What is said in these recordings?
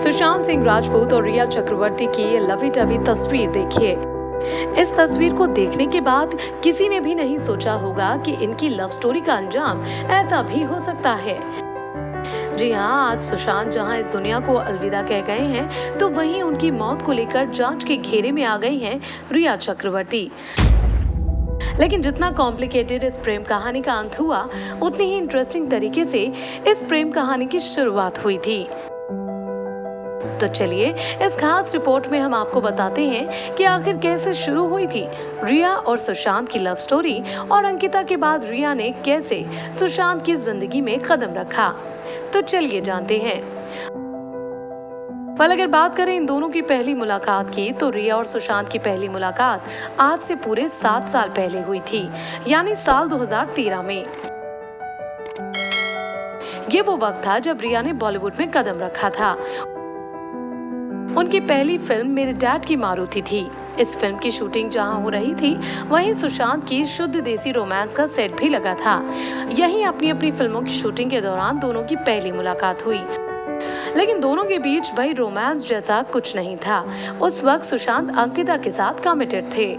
सुशांत सिंह राजपूत और रिया चक्रवर्ती की ये लवी डवी तस्वीर देखिए। इस तस्वीर को देखने के बाद किसी ने भी नहीं सोचा होगा कि इनकी लव स्टोरी का अंजाम ऐसा भी हो सकता है। जी हाँ, आज सुशांत जहां इस दुनिया को अलविदा कह गए हैं, तो वहीं उनकी मौत को लेकर जांच के घेरे में आ गई हैं रिया चक्रवर्ती। लेकिन जितना कॉम्प्लिकेटेड इस प्रेम कहानी का अंत हुआ, उतनी ही इंटरेस्टिंग तरीके से इस प्रेम कहानी की शुरुआत हुई थी। तो चलिए इस खास रिपोर्ट में हम आपको बताते हैं कि आखिर कैसे शुरू हुई थी रिया और सुशांत की लव स्टोरी, और अंकिता के बाद रिया ने कैसे सुशांत की जिंदगी में कदम रखा। तो चलिए जानते हैं। अगर बात करें इन दोनों की पहली मुलाकात की, तो रिया और सुशांत की पहली मुलाकात आज से पूरे 7 साल पहले हुई थी, यानी साल 2013 में। ये वो वक्त था जब रिया ने बॉलीवुड में कदम रखा था। उनकी पहली फिल्म मेरे डैड की मारुति थी। इस फिल्म की शूटिंग जहां हो रही थी, वहीं सुशांत की शुद्ध देसी रोमांस का सेट भी लगा था। यहीं अपनी फिल्मों की शूटिंग के दौरान दोनों की पहली मुलाकात हुई। लेकिन दोनों के बीच भाई रोमांस जैसा कुछ नहीं था। उस वक्त सुशांत अंकिता के साथ कमिटेड थे।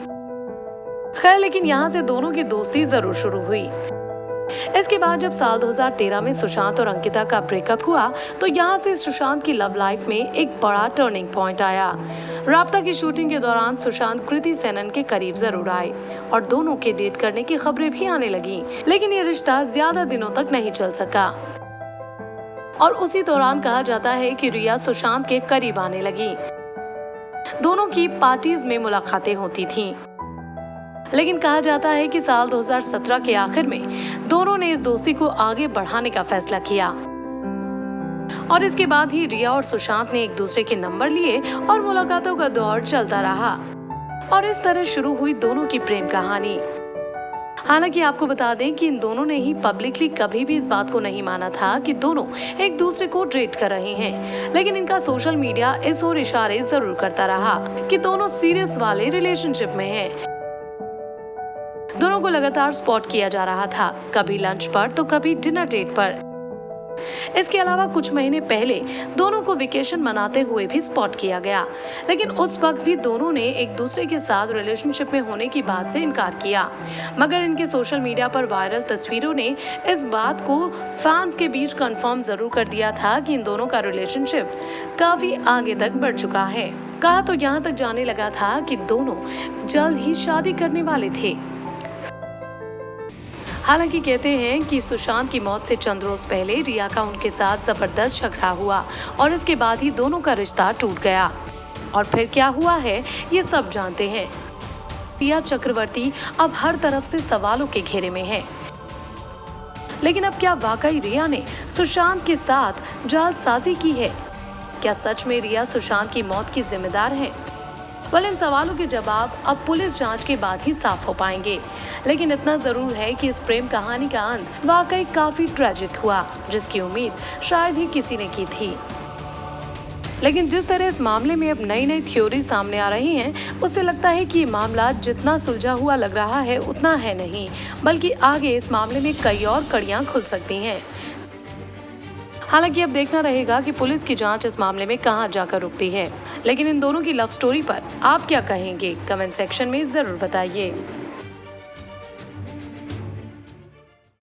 खैर, लेकिन यहाँ से दोनों की दोस्ती जरूर शुरू हुई। इसके बाद जब साल 2013 में सुशांत और अंकिता का ब्रेकअप हुआ, तो यहाँ से सुशांत की लव लाइफ में एक बड़ा टर्निंग पॉइंट आया। राब्ता की शूटिंग के दौरान सुशांत कृति सेनन के करीब जरूर आए और दोनों के डेट करने की खबरें भी आने लगी। लेकिन ये रिश्ता ज्यादा दिनों तक नहीं चल सका और उसी दौरान कहा जाता है कि रिया सुशांत के करीब आने लगी। दोनों की पार्टीज में मुलाकातें होती थीं। लेकिन कहा जाता है कि साल 2017 के आखिर में दोनों ने इस दोस्ती को आगे बढ़ाने का फैसला किया और इसके बाद ही रिया और सुशांत ने एक दूसरे के नंबर लिए और मुलाकातों का दौर चलता रहा और इस तरह शुरू हुई दोनों की प्रेम कहानी। हालांकि आपको बता दें कि इन दोनों ने ही पब्लिकली कभी भी इस बात को नहीं माना था कि दोनों एक दूसरे को डेट कर रहे हैं, लेकिन इनका सोशल मीडिया इस ओर इशारे जरूर करता रहा कि दोनों सीरियस वाले रिलेशनशिप में हैं। दोनों को लगातार स्पॉट किया जा रहा था, कभी लंच पर तो कभी डिनर डेट पर। इसके अलावा कुछ महीने पहले दोनों को वेकेशन मनाते हुए भी स्पॉट किया गया, लेकिन उस वक्त भी दोनों ने एक दूसरे के साथ रिलेशनशिप में होने की बात से इनकार किया। मगर इनके सोशल मीडिया पर वायरल तस्वीरों ने इस बात को फैंस के बीच कंफर्म जरूर कर दिया था कि इन दोनों का रिलेशनशिप काफी आगे तक बढ़ चुका है। कहा तो यहाँ तक जाने लगा था कि दोनों जल्द ही शादी करने वाले थे। हालांकि कहते हैं कि सुशांत की मौत से चंद रोज पहले रिया का उनके साथ जबरदस्त झगड़ा हुआ और इसके बाद ही दोनों का रिश्ता टूट गया। और फिर क्या हुआ है ये सब जानते हैं। रिया चक्रवर्ती अब हर तरफ से सवालों के घेरे में है। लेकिन अब क्या वाकई रिया ने सुशांत के साथ जालसाजी की है? क्या सच में रिया सुशांत की मौत की जिम्मेदार है? इन सवालों के जवाब अब पुलिस जांच के बाद ही साफ हो पाएंगे। लेकिन इतना जरूर है कि इस प्रेम कहानी का अंत वाकई काफी ट्रेजिक हुआ, जिसकी उम्मीद शायद ही किसी ने की थी। लेकिन जिस तरह इस मामले में अब नई थ्योरी सामने आ रही हैं, उससे लगता है कि ये मामला जितना सुलझा हुआ लग रहा है उतना है नहीं, बल्कि आगे इस मामले में कई और कड़ियां खुल सकती हैं। हालांकि अब देखना रहेगा कि पुलिस की जांच इस मामले में कहां जाकर रुकती है। लेकिन इन दोनों की लव स्टोरी पर आप क्या कहेंगे? कमेंट सेक्शन में जरूर बताइए।